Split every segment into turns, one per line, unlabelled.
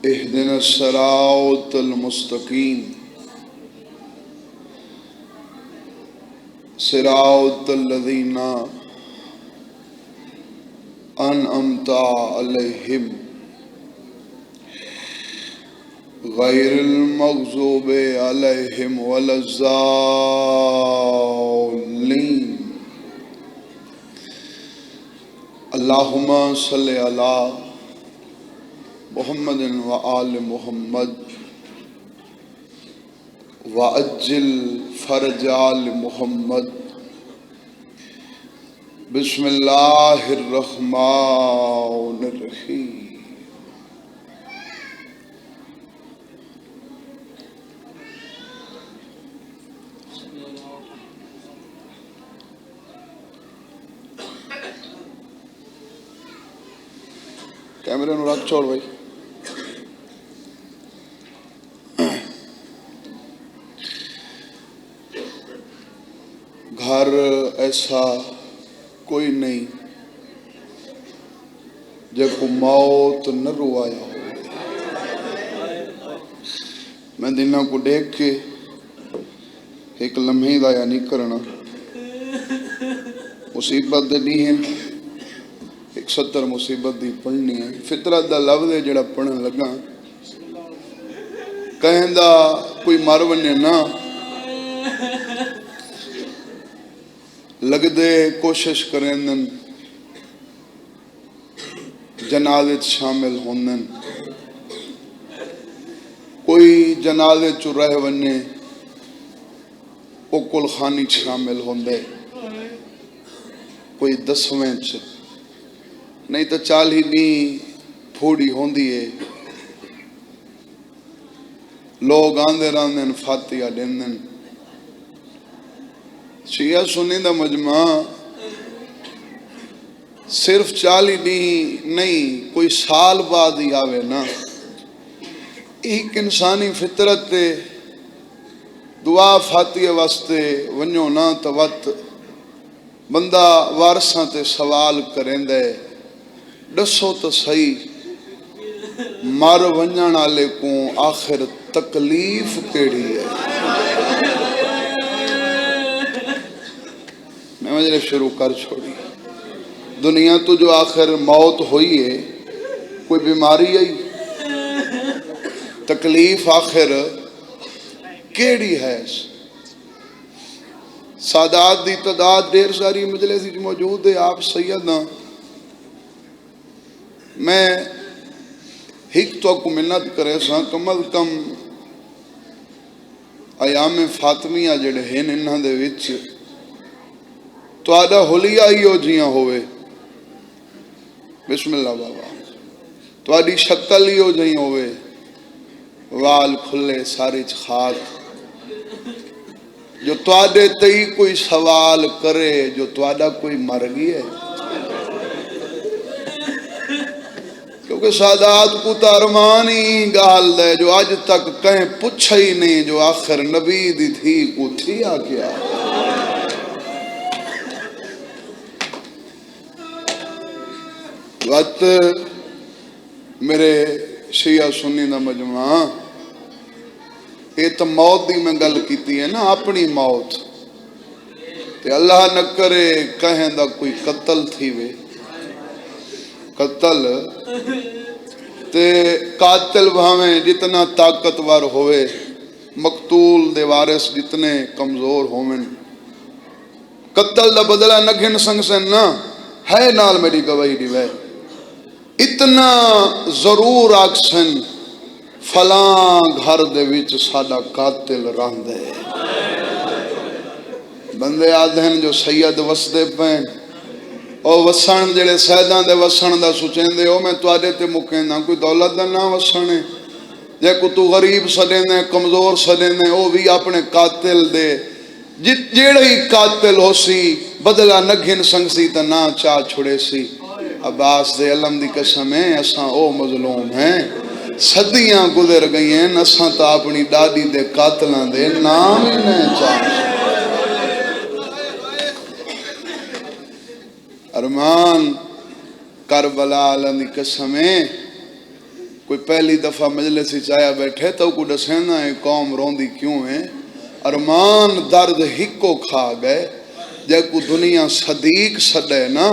اهدنا الصراط المستقيم صراط الذين أنعمت عليهم غير المغضوب عليهم ولا الضالين اللهم صل على محمد وآل محمد وعجل فرج آل محمد بسم اللہ الرحمن الرحیم۔ کیمرے نو رکھ چھوڑ بھائی۔ گھر ایسا کوئی نہیں جب کو موت نہ روایا ہو۔ میں دنوں کو دیکھ کے ایک لمحے دا یا نہیں کرنا مصیبت نہیں ہے، 170 مصیبت دی پڑھنی ہے۔ فطرت دا لفظ ہے جڑا پڑھن لگا کہیں دا کوئی مر ونے نا لگ دے کوشش کریں جنازے شامل ہوندن، کوئی جنازے چ رہ ونے او کل خانی شامل ہوندے، کوئی 10ویں چ نہیں تو 40 نہیں پھوڑی ہوندی ہے۔ لوگ آندے راندن فاتحہ دیندن۔ شیعہ سنی دا مجمع صرف 40 نہیں کوئی سال بعد ہی آوے نا، ایک انسانی فطرت تے دعا فاتحہ واسطے ونجو نا تو وقت بندہ وارثاں تے سوال کریں دے دسو تو صحیح مر ونجن والے کو آخر تکلیف کیڑی ہے؟ میں مجھے شروع کر چھوڑی۔ دنیا تو جو آخر موت ہوئی ہے کوئی بیماری آئی، تکلیف آخر کیڑی ہے؟ سادات دی تعداد دیر ساری مجلس موجود ہے، آپ سیدنا میں ایک تو کو منت کرے سا کم از کم ایام فاطمیہ جڑے ہیں انہاں دے وچ تو آدھا حلیہ ہی ہو جیاں ہوئے، بسم اللہ بابا، تو آدھی شکل ہی ہو جائیں ہوئے، وال کھلے ساری خاک، جو تو آدھے تئی کوئی سوال کرے جو تو آدھا کوئی مر گئی ہے، کیونکہ سادات کو تارمان ہی گال دے جو آج تک کہیں پوچھا ہی نہیں جو آخر نبی دی تھی کو تھی آ کیا۔ وقت میرے شیعہ سنی دا مجمع یہ تو موت دی میں گل کیتی ہے نا، اپنی موت تے اللہ نہ کرے کہیں دا کوئی قتل تھی وے، قتل تے قاتل بھاویں جتنا طاقتور ہوئے، مقتول دے وارث جتنے کمزور ہوئے، قتل دا بدلہ نہ گھن سنگ سے نا ہے، نال میری گواہی دی وے اتنا ضرور آکسن فلاں گھر دے وچ ساڈا قاتل رہندے، بندے آدھن جو سید وسدے پین او وسن جڑے سیداں دے وسن دا سوچیندے او میں تواڈے تے مکیندا کوئی دولت دا نہ وسنے جے کو تو غریب سدیندے کمزور سدیندے او بھی اپنے قاتل دے جیڑا ہی قاتل ہو سی بدلہ نہ گھن سنگ سی تا نہ چاہ چھڑے سی۔ عباس دے علم دی قسم ہے اساں او مظلوم ہیں، صدیاں گزر گئی ہیں اساں تا اپنی دادی دے قاتلاں دے نام ہی نہیں چاہ۔ ارمان کربلا اللہ دی قسم ہے کوئی پہلی دفعہ مجلس آیا بیٹھے تو کو دسینا ہے قوم روندی کیوں ہے، ارمان درد ہکو کھا گئے، جے کو دنیا صدیق سڈے نا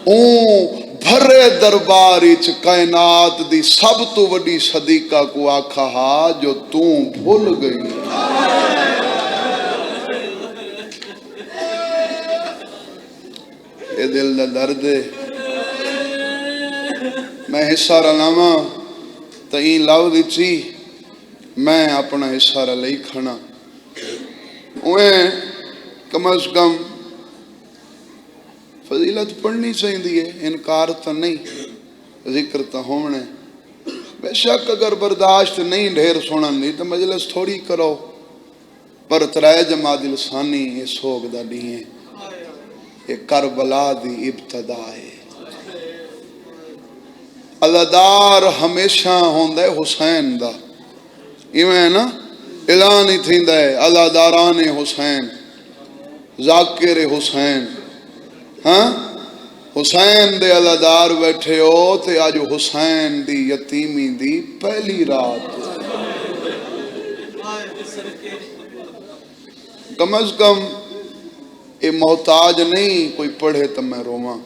اون بھرے دربار وچ کائنات دی سب تو وڈی صدیقہ کو آکھا ہا جو تو بھول گئی۔ یہ دل دا درد ہے۔ میں حصہ رلاواں تو این لاؤ دیچی میں اپنا حصہ رلائی کھانا اویں کم از کم فضیلت پڑھنی چاہیے ہے، انکار تو نہیں، ذکر تو ہونے بے شک اگر برداشت نہیں ڈھیر سنن دی تو مجلس تھوڑی کرو، پر ترائے جماعت لسانی یہ سوگ دا ڈیئیں، یہ کربلا دی ابتدا ہے۔ عزادار ہمیشہ ہوندہ ہے حسین دا، ایویں نا اعلان ہی تھیندا ہے عزاداران حسین، ذاکر حسین، ہاں حسین دے عزادار بیٹھے ہو تے آج حسین دی یتیمی دی پہلی رات، کم از کم یہ محتاج نہیں کوئی پڑھے تو میں رواں،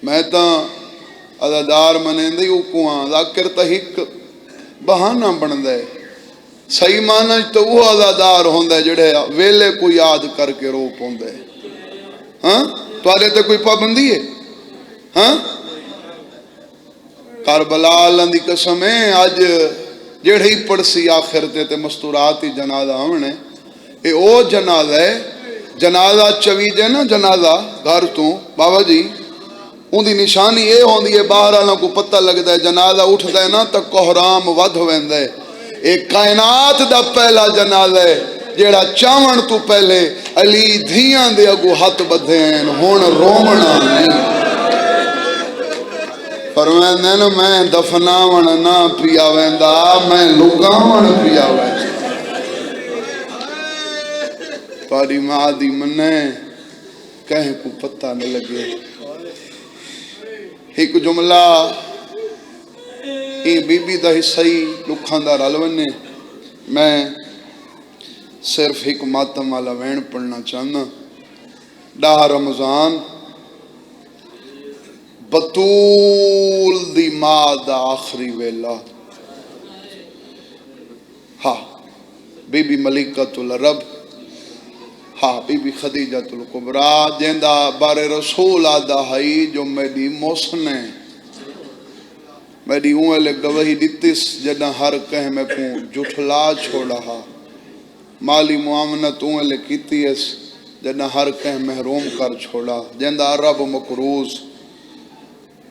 میں تا عزادار منیں دی اوکواں، ذاکر تا ہک بہانہ بن دے، صحیح معنی تو وہ عزادار ہوندے جڑے ویلے کو یاد کر کے رو پوندے، ہاں توارے تے کوئی پابندی ہے، ہاں کربلا اللہ دی قسم ہے آج جڑے ہی پڑسی آخر تے مستورات ہی جنازہ ہونے، اے او جنازہ ہے، جنازہ چویجے نا جنازہ گھر تو بابا جی ان دی نشانی اے ہوندی ہے باہر آنا کو پتہ لگتا ہے جنازہ اٹھ دے نا تو کوہرام ودھ ویندے، ایک کائنات دا پہلا جنازہ ہے جیڑا چاون تو پہلے علی دھیاں دے اگو ہاتھ بدھے ہیں ہون رومنا نہیں، فرمائندے نا میں دفناون نہ پیا ویندا میں لگاون پیا ویندا، پاری ماں دی منیں کہیں کو پتہ نہ لگے۔ ایک جملہ یہ بی بی دا حصہ ہی لکھاں دا رلونے میں صرف ایک ماتم والا وین پڑھنا چاہنا، ڈاہ رمضان بطول دی ماں دا آخری ویلا، ہاں بی بی ملکۃ العرب، ہاں بی بی خدیجۃ الکبریٰ جیندہ بار رسول آدھا ہائی جو میری موسنے میری اونلے گواہی دیتیس جدہ ہر کہیں میں کو جھٹلا چھوڑا ہا، مالی معامنت اونلے کیتیس جدہ ہر کہیں محروم کر چھوڑا، جیندہ عرب مقروض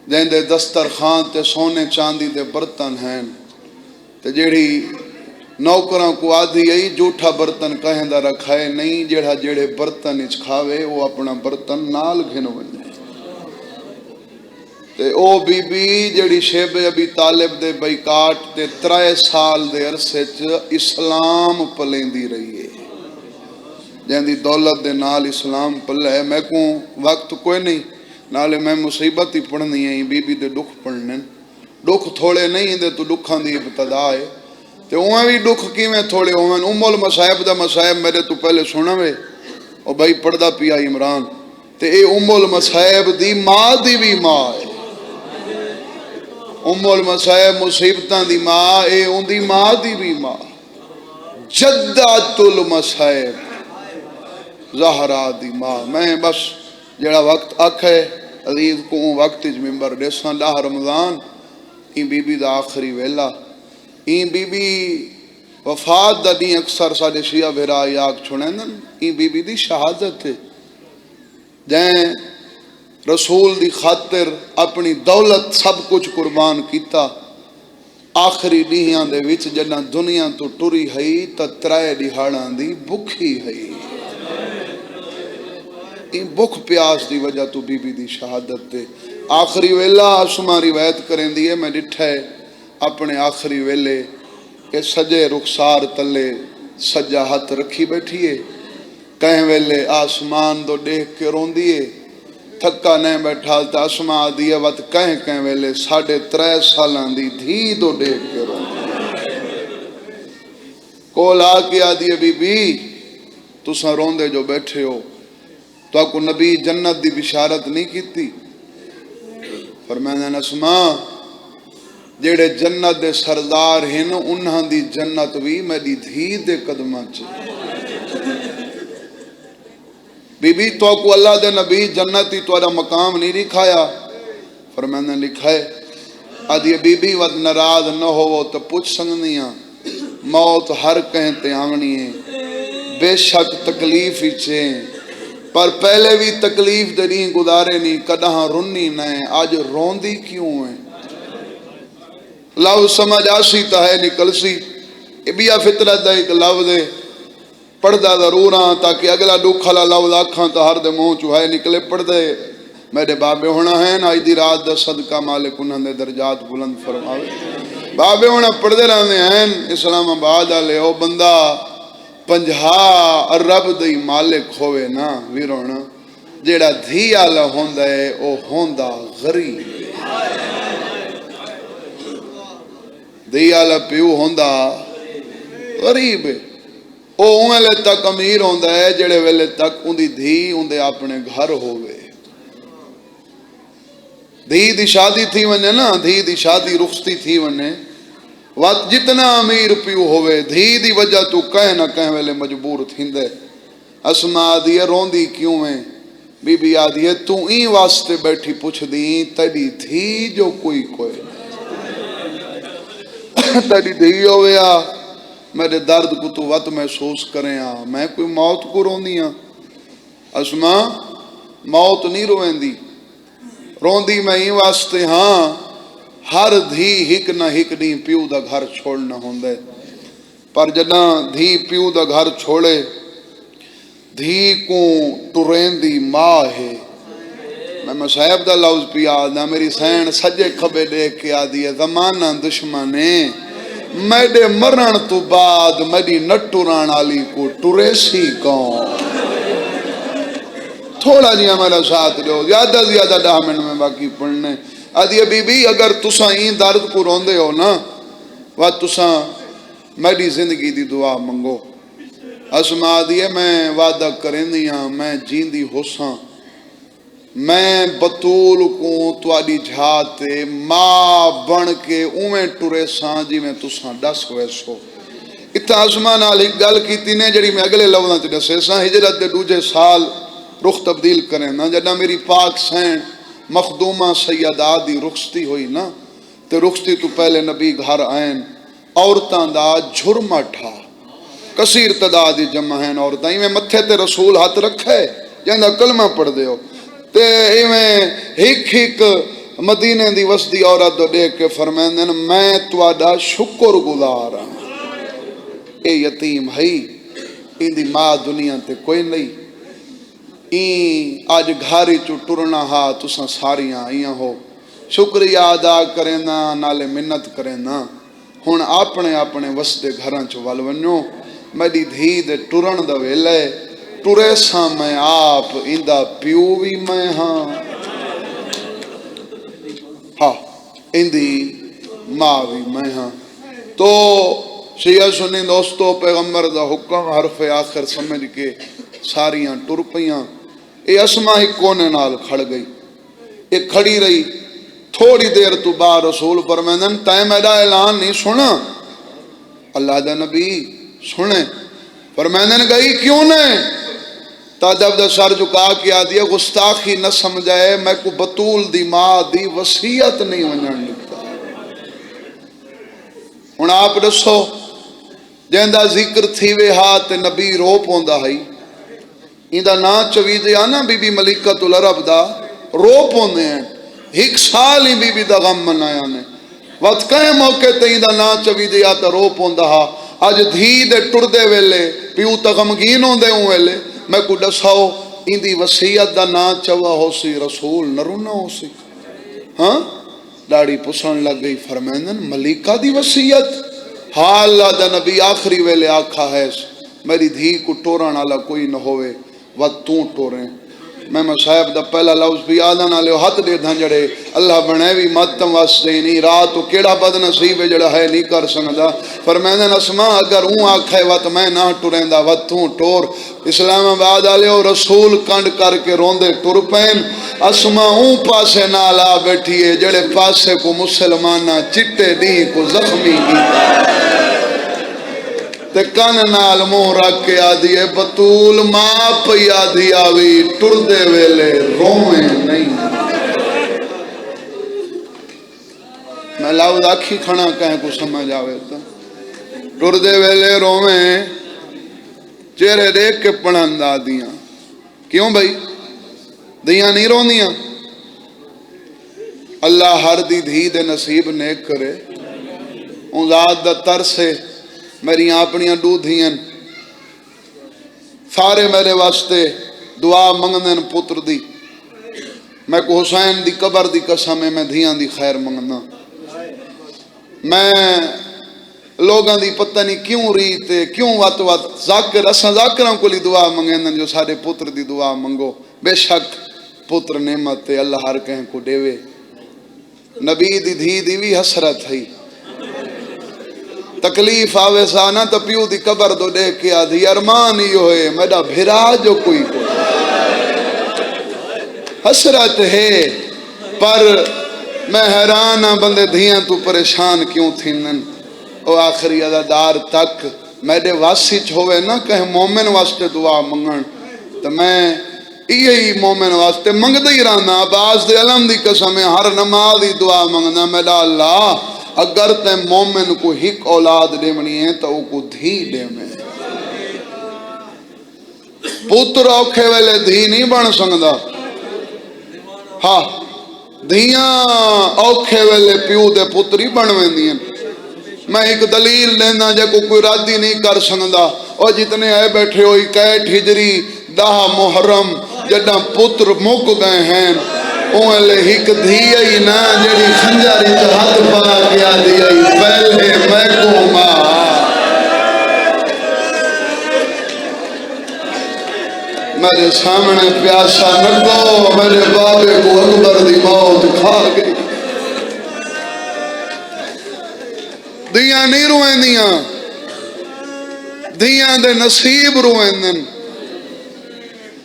جیندے دسترخوان تے سونے چاندی دے برتن ہیں تے جیڑی نوکراں کو آدھی ای جھوٹا برتن کہیں دا رکھائے نہیں، جیڑے برتن اچ کھاوے وہ اپنا برتن نال گھن بنے، تے او بی بی جیڑی شیب ابی طالب دے بیکاٹ تے 3 سال دے عرصے چ اسلام پلیندی رہی ہے، جیندی دولت دے نال اسلام پلے، میں کو وقت کوئی نہیں نالے میں مصیبت ہی پڑھنی ہے بی بی دے دکھ پڑھنے، دکھ تھوڑے نہیں دے تو دکھاں دی ابتدا ہے، تے اوہاں بھی دکھ کی میں تھوڑے ہوئے، المصائب دا مصائب میرے تو پہلے سنا وے، او بھائی پڑھدا پیا عمران، تے اے المصائب دی ماں دی بھی ماں ہے، المصائب مصیبتاں دی ماں اے ان دی ماں دی بھی ماں، جدت المصائب زہرا دی ماں۔ میں بس جڑا وقت اکھ ہے عزیز کو وقت اج ممبر دیساں ڈاہ رمضان این بی بی دا آخری ویلا، این بی بی وفات دا دیں اکثر ساڑے شیعہ بھیرا یاک چھوڑیں این بی بی دی شہادت ہے، جائیں رسول دی خاطر اپنی دولت سب کچھ قربان کیتا، آخری دیہاں دے وچ جنہ دنیا تو ٹری ہئی تا 3 دہاڑاں دی بکھی ہئی، این بکھ پیاس دی وجہ تو بی بی دی شہادت دے آخری ویلا اسما روایت کریں دیئے میں ڈٹھے اپنے آخری ویلے کہ سجے رخسار تلے سجا ہاتھ رکھی بیٹھیے، کہیں ویلے آسمان دو دیکھ کے رون دیئے، تھکا نہیں بیٹھا تا اسما آدھی ہے وقت کہیں ویلے 3.5 سالاں دی دھی دو دیکھ کے رو کول آ کے آدھی ہے بی بی تساں روندے جو بیٹھے ہو تو آپ کو نبی جنت دی بشارت نہیں کیتی فرمایا اسما جیڑے جنت دے سردار ہیں انہاں دی جنت بھی میری دھی دے قدمہ چاہیے بی بی تو کو اللہ دے نبی جنتی تو مقام نہیں لکھایا فرمایا لکھائے آدھی بی بی ود ناراض نہ ہو تو پوچھ سکندیاں موت ہر کہیں تے آونی ہے بے شک تکلیف ہی چھیں پر پہلے بھی تکلیف دے نہیں گزارے نہیں کدہاں رنی نہیں آج روندی کیوں ہے لفظ سمجھ آسی تا ہے نکل سی بیا فطرت دا ایک لفظ ہے پڑھدا ضرور ہاں تاکہ اگلا دکھلا لفظ آکھاں تا ہر دے منہ چو ہے نکلے پڑھ دے میرے بابے ہونا ہیں آج دی رات دا صدقہ مالک انہاں دے درجات بلند فرماوے بابے ہونا پڑھ دے رہنے ہیں اسلام آباد آلے او بندہ 50 ارب دی مالک ہوئے نا ویرونا جیڑا دھی آلہ ہوندہ ہے او ہوندہ غریب دھی آلہ پیو ہوندہ غریب ہے او ویلے تک امیر ہوندہ ہے جڑے ویلے تک ان دی دھی ان دے اپنے گھر ہوئے دھی دی شادی تھی ونے نا دھی دی شادی رخصتی تھی ونے وقت جتنا امیر پیو ہوئے دھی دی وجہ تو کہیں نہ کہیں ویلے مجبور تھیندے اسما آدھی ہے روندی کیوں ہیں بی بی آدھی ہے تو این واسطے بیٹھی پوچھ دیں تیری دھی جو کوئی تیری دھی ہویا میرے درد کو تو وقت محسوس کریں میں کوئی موت کو روندی ہاں اسما موت نہیں رویندی روندی میں این واسطے ہاں ہر دھی ہک نہ ہک نہیں پیو دا گھر چھوڑنا ہوندے پر جنا دھی پیو دا گھر چھوڑے دھی کو ٹرین ماں ہے میں صاحب دا لفظ پیا آدھا میری سین سجے کھبے دیکھ کے آدھی ہے زمانہ دشمنے میڈے مرن تو بعد میری نٹوران آلی کو ٹریسی کون تھوڑا جی ہمارا ساتھ جو زیادہ 10 منٹ میں باقی پڑھنے آدھی بی بی اگر تساں این درد کو روندے ہو نا وہ تساں میری زندگی دی دعا منگو اسما آدھی ہے میں وعدہ کریں دیاں میں جیندی ہوساں میں بطول کو تواری جھاتے ماں بن کے اویں ٹرے ساں جی میں تساں ڈس ویسو اتنا اسما نال ایک گل کیتی نے جڑی میں اگلے لفظاں تے دسے ساں ہجرت دے دوجے سال رخ تبدیل کریں نا جڑا میری پاک سین مخدومہ سیدہ دی رخصتی ہوئی نا تے رخصتی تو پہلے نبی گھر آئین عورتاں دا جھرما ٹھا کثیر تعداد جمع ہیں عورتاں میں متھے تے رسول ہاتھ رکھے جہاں کلمہ پڑھ دے ہو تے ایویں ہک ہک مدینے دی وسدی عورت دو دیکھ کے فرمائیں میں تواڈا شکر گزار ہاں اے یتیم ہے ان دی ماں دنیا تے کوئی نہیں این آج گھاری چو ٹرنا ہا تساں ساریاں ایاں ہو شکریہ ادا کریں نا نالے منت کریں نا ہن اپنے اپنے وسدے گھراں چ ول ونجو میری دھی دے ٹرن دا ویلے ٹرے ساں میں آپ ایندا پیو بھی میں ہاں ایندی ماں بھی میں ہاں تو شیعہ سنی دوستو پیغمبر دا حکم حرف آخر سمجھ کے ساریاں ٹر پیاں اے اسما ہی کونے نال کھڑ گئی اے کھڑی رہی تھوڑی دیر تو بعد رسول فرمائیں تے میرا اعلان نہیں سنا اللہ دا نبی سنے فرمائیں گئی کیوں نہیں تا جب دا سر جھکا کے آدھی گستاخی نہ سمجھائے میں کو بطول دی ماں دی وصیت نہیں ونجن لکھتا ہن آپ دسو جہندا ذکر تھی وے ہاتھ نبی رو پوندا ہے ایندا نا چویدے آنا بی بی ملکۃ العرب دا رو پوندے ہیں ایک سال ہی بی بی دا غم منایا نے وقت کہیں موقع تے ایندا نا چویدے آتا رو پوندا ہا اج دھی دے ٹر دے ویلے پیو تا غمگین ہوندے ہوں ویلے میں کو دساؤ ایندی وصیت دا نا چوا ہو سی رسول نہ رونا ہو سی ہاں داڑی پسن لگ گئی فرمائیں ملکہ دی وصیت ہاں اللہ دا نبی آخری ویلے آکھا ہے میری دھی کو ٹورن والا کوئی نہ ہوئے وقت تو ٹوریں میں صاحب دا پہلا لفظ بھی آدھا نہ لیو ہاتھ دے دھنجڑے اللہ بنے بھی ماتم واسطے نہیں رات تو کیڑا بد نصیب ہے جڑا ہے نہیں کر سکدا فرمائندے اسما اگر اون آکھے وت میں نہ ٹریندا وت تو ٹور اسلام آباد والےو رسول کنڈ کر کے روندے ٹر پین اسما اون پاسے نال آ بیٹھی ہے جڑے پاسے کو مسلماناں چٹے دی کو زخمی کیتا تے کن نال منہ رکھ کے آدھی ہے بطول ماں پئی آدھی آوی ٹردے ویلے روئیں نہیں میں لفظ آکھی کھڑا کہیں کو سمجھ آوے تو ٹردے ویلے روئیں چہرے دیکھ کے پڑھن دا دیاں کیوں بھائی دیاں نہیں روندیاں اللہ ہر دی دھی دے نصیب نیک کرے ان ذات دا ترسے میری اپنی دودھیاں سارے میرے واسطے دعا منگن پتر دی میں کو حسین دی قبر دی قسم ہے میں دھیاں دی خیر منگنا میں لوگاں دی پتہ نہیں کیوں ریتے کیوں وات وات ذاکر اساں ذاکراں کو لی دعا منگن جو سارے پتر دی دعا منگو بے شک پتر نعمت اللہ ہر کہیں کو دیوے نبی دی دھی دی بھی حسرت ہے تکلیف آوے سانا تو پیو دی قبر دو دیکھ کے آدھی ارمان ہی ہوئے میرا بھرا جو کوئی حسرت ہے پر میں حیران ہاں بندے دھیاں تو پریشان کیوں تھینن او آخری عزادار تک میرے واسی ہوئے نا کہیں مومن واسطے دعا منگن تو میں یہی مومن واسطے منگ دی رہنا عباس دے علم دی قسم ہر نماز دی دعا منگنا میرا اللہ اگر تے مومن کو ہک اولاد دے منی ہے تو کو دھی دے میں پتر اوکھے ویلے دھی نہیں بن سکدا ہاں دھیاں اوکھے ویلے پیو دے پتری بن ویندیاں میں ایک دلیل دینا جے کو کوئی رادی نہیں کر سکدا اور جتنے آئے بیٹھے ہوئی کیٹ ہجری 10 محرم جڑا پتر مک گئے ہیں اوہلے ہک دھیئی نا جڑی خنجاری تو ہاتھ پا کے آدھی پہلے میں کو ماں میرے سامنے پیاسا نکو میرے بابے کو اکبر دی موت کھا گئی دیاں نہیں روئیں دیاں دے نصیب روئیں دن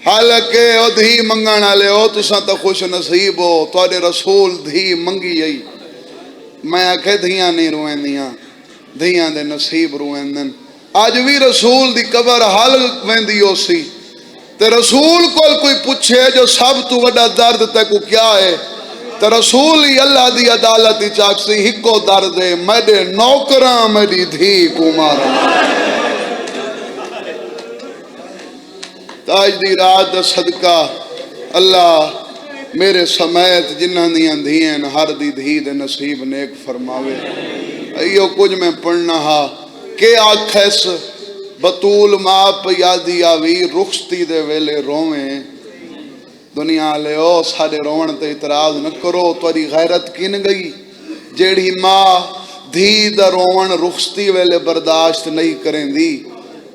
حالانکہ او دھی منگان آلے ہو تساں تا خوش نصیب ہو توڑے رسول دھی منگی یہی میں آکھے دھیاں نہیں روئیں دھیاں دے نصیب روئیں دن آج بھی رسول دی قبر حال ویندی ہو سی تے رسول کوئی پوچھے جو سب تو وڈا درد تے کو کیا ہے تے رسول ہی اللہ دی عدالتی چاک سی ہکو درد ہے میرے نوکراں میری دھی کو مارا تاج دی رات صدقہ اللہ میرے سمیت جنہ دیاں دھیاں ہر دی دھی دے نصیب نیک فرماوے ایو کچھ میں پڑھنا ہا کہ آکھیس بطول ماپ یادی آوی رخصتی دے ویلے روئیں دنیا لے او سارے روڑن تے اعتراض نہ کرو توری غیرت کن گئی جیڑی ماں دھی دا روڑن رخصتی ویلے برداشت نہیں کریں دی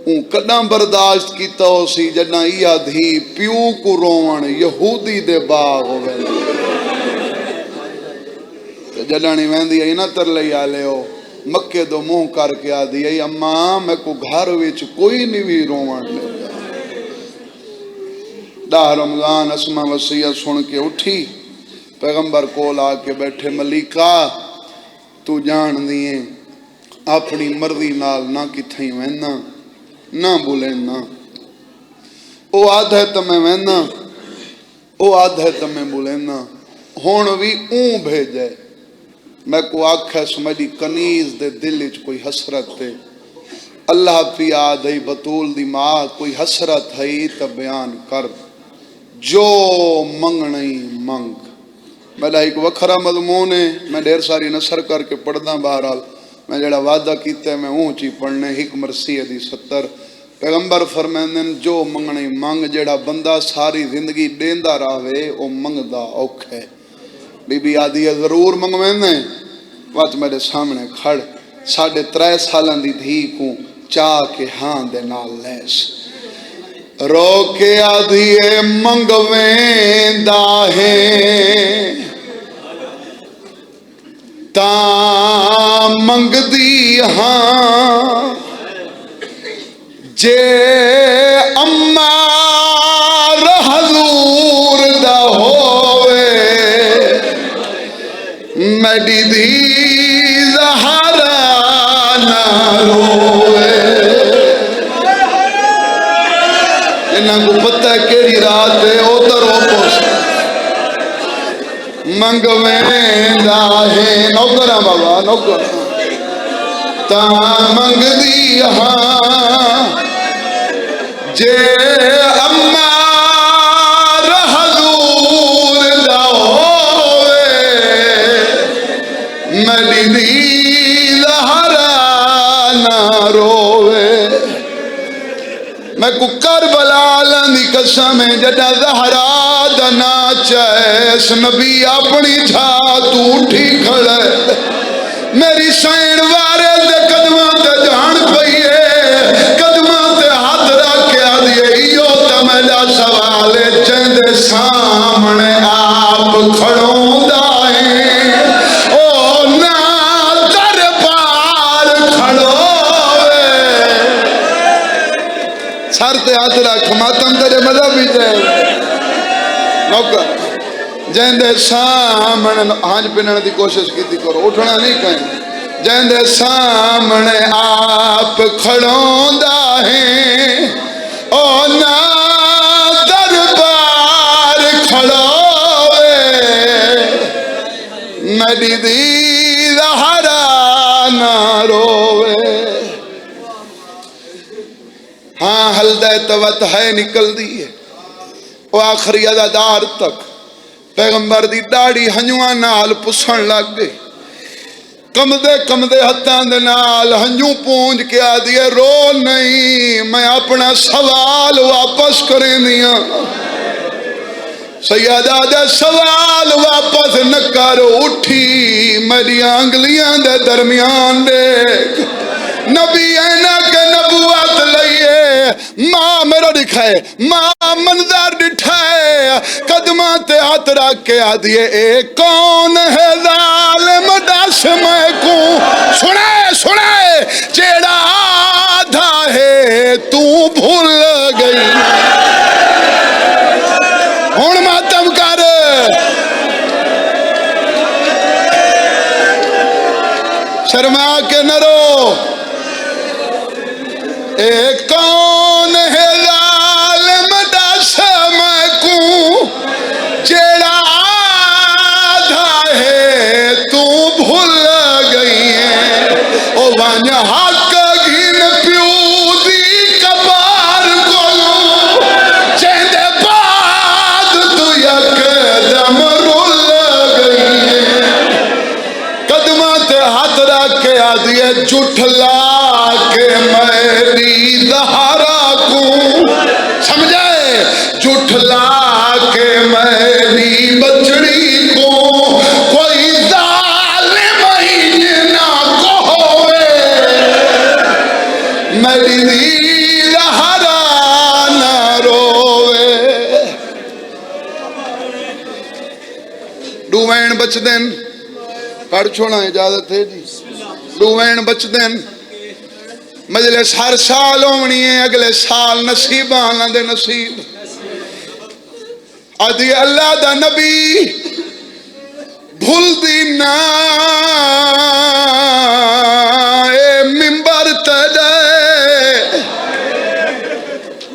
اون کداں برداشت کیتا ہو سی جڑا ایا دھی پیو کو روون یہودی دے باغ ویلے جڑا نہیں ویندی اے نہ تر لئی آلے ہو مکے دو منہ کر کے آدھی اے اماں میں کو گھر وچ کوئی نہیں بھی روون لے 10 رمضان اسما وصیت سن کے اٹھی پیغمبر کول آ کے بیٹھے ملیکہ تو جان دیئے اپنی مرضی نال نہ کتھیں وینا نہ بولینا او آدھے تمہیں وینا او آدھے تمہیں بولینا ہون بھی اون بھیجے میں کو آکھے سمجھی کنیز دے دل اچ کوئی حسرت تے اللہ پی آدھے بطول دی ماں کوئی حسرت ہے تا بیان کر جو منگنی منگ میرا ایک وکھرا مضمون ہے میں ڈیر ساری نصر کر کے پڑھنا بہرحال میں جڑا وعدہ کیتا ہے میں اونچی پڑھنے حکم مرسی دی 70 پیغمبر فرمائندن جو منگنی منگ جڑا بندہ ساری زندگی دیندا رہے او منگدا اوکھے بی بی آدھی ضرور منگویندے وقت میرے سامنے کھڑ 3.5 سالاں دی دھی کو چاہ کے ہاں دے نال لیس رو کے آدھیے منگویندا ہے تا منگدی ہاں جے امار حضور دا ہووے میڈی دی زہرا نہ روے انہاں کو پتہ ہے کیڑی رات ہے ادھر ہو پوس منگویندا ہے نوکراں بابا نوکراں تا منگدی ہاں جے امار حضور دا ہووے میڈی دی زہرا نہ روے میں کو کربلا لندی قسم ہے جڑا زہرا دا ناچ ہے نبی اپنی جھا تو اٹھی کھڑے میری سین وارے دے قدماں تے جان پئیے قدماں تے ہاتھ رکھ کے آدھیے ایو تے میرا سوال ہے جیندے سامنے آپ کھڑوں دا ہے او نا دربار کھڑوے سر تے ہاتھ رکھ ماتم تیرے مذہب ہی جائے نوکر جیندے سامنے ہانج پنن دی کوشش کیتی کرو اٹھنا نہیں کہیں جیندے سامنے آپ کھڑوں دا ہے او نا دربار کھڑوے میڈی دی زہرا نہ روے ہاں حلدہ توت ہے نکل دی ہے وہ آخری ادادار تک پیغمبر دی داڑھی ہنجواں نال پسن لگ گئی کمدے ہتھاں دے نال ہنجوں پونج کے آدھیے رو نہیں میں اپنا سوال واپس کریں دیاں سیدہ دے سوال واپس نہ کر اٹھی میری انگلیاں دے درمیان دیکھ نبی اینا کے نبوت لئیے ماں میرا دکھائے ماں منظر دکھائے قدمہ تے ہاتھ رکھ کے آدھیے اے کون ہے ظالم دس میں کو سنے چیڑا آدھا ہے تو بھول گئی ہون ماتم کر شرما کے نہ رو اے کون ہے ظالم دس میں کو جیڑا آدھا ہے تو بھول گئی ہے او وانیا حق گھن پیو دی کبار کو چیندے بعد تو یک دم رول گئی ہے قدمہ تے ہاتھ رکھ کے آدھیے جھٹلا کے میری زہرا کو سمجھے جھٹلا کے میری بچڑی کو کوئی ظالم ہی نہ کہوے میری دی زہرا نہ روے ڈوین بچ دین پڑھ چھوڑا اجازت ہے جی ڈوین بچ دین مجلس ہر سال ہونی ہے اگلے سال نصیب آنا دے نصیب آدھی اللہ دا نبی بھول دی نا اے ممبر تدے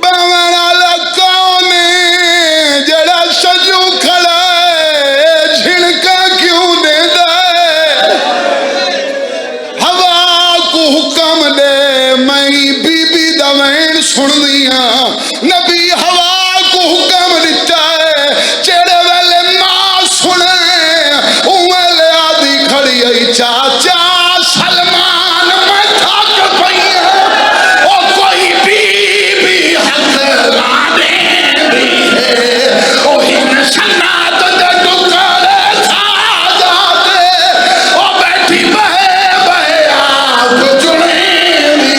باوان آلہ کونے جڑا سجو کھڑا ہے جھنکا کیوں دے دے ہوا کو حکم دے میں بی بی دوین سن دیا نبی ہوا کو حکم دیتا ہے چیڑے ویلے ماں سنے اوہلے آدھی کھڑی ہے چاچا سلمان میں تھاک پئی ہے او کوئی بی بی حق لانے بھی ہے اوہی نشنات دے ٹکڑے کھا جاتے او بیٹھی بہے آپ چنے بھی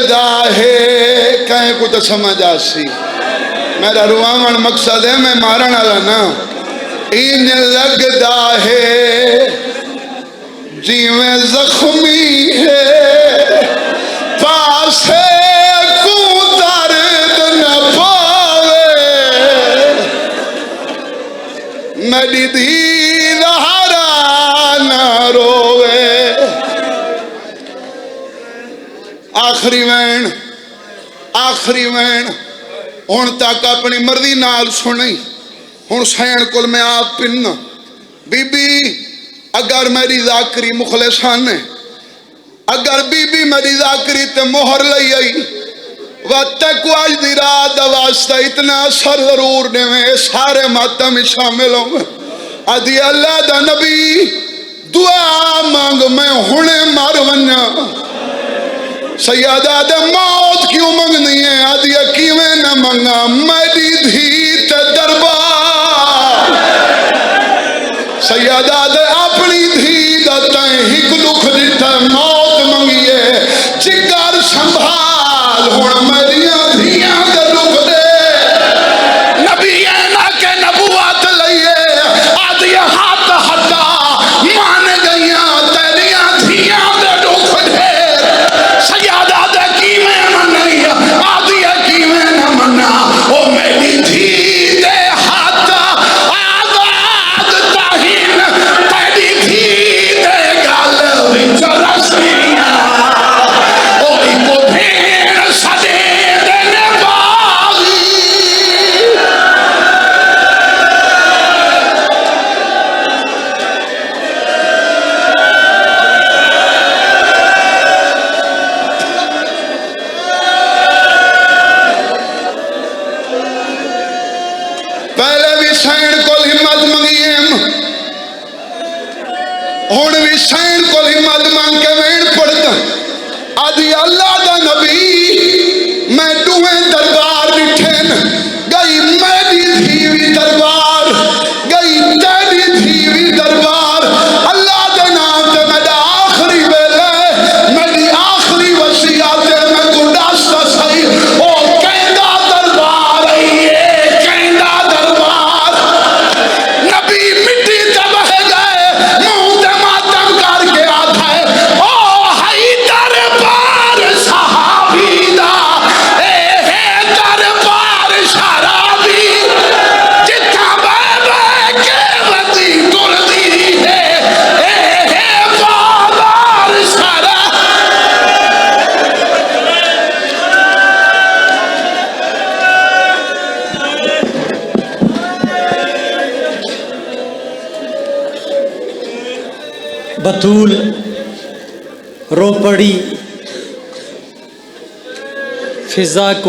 لگدا ہے کہیں کو تو سمجھ آسی میرا رواون مقصد ہے میں مارن والا نا این لگدا ہے جیویں زخمی ہے پاسے کو درد نہ پاوے میری دھی دہارا نہ روے آخری وین ہن تک اپنی مرضی نال سنی ہن سین کل میں آپ پننا بی بی اگر میری ذاکری مخلصان ہے اگر بی بی میری ذاکری تے مہر لئی آئی وقت آج دی رات واسطہ اتنا اثر ضرور دے میں سارے ماتم شامل ہوں ادھی اللہ دا نبی دعا مانگ میں ہنے مار ونیا سیادہ دے موت کیوں منگنی ہے آدھی کیویں نہ منگا میری دھی تے دربار سیادہ دے اپنی دھی دا تائیں ہک دکھ دیتا موت منگیے جگر سنبھال ہون میریاں دھیاں دے دکھ دے نبی اینا کے نبوات لئیے آدھی ہاتھ ہٹا مان گئیاں تیریاں دھیاں دے دکھ دے سیادہ دے کیویں منی آدھی کیویں نہ منا او میری دھی دے ہاتھ آزاد تاہین تیری دھی دے گل وچ رسیاں اوئی کو بھین سدے دے نباغی پہلے بھی سین کو ہمت منگیم ہون بھی سین کو ہمت مانگ کے وین پڑتا آدھی اللہ دا نبی میں دوہیں دربار بٹھین گئی میری دھیوی دربار گئی تیری دھیوی دربار اللہ دے نام تے میرا آخری بیلے میری آخری وصیات میں کو داستا سہی او کہندہ دربار آئیے کہندہ دربار نبی مٹی تے بہ گئے منہ تے ماتم کر کے آتا ہے او ہائی دربار صحابی دا اے دربار شرابی جتھا بے کے وطی ٹردی ہے اے بازار شراب
بطول رو پڑی فضا کو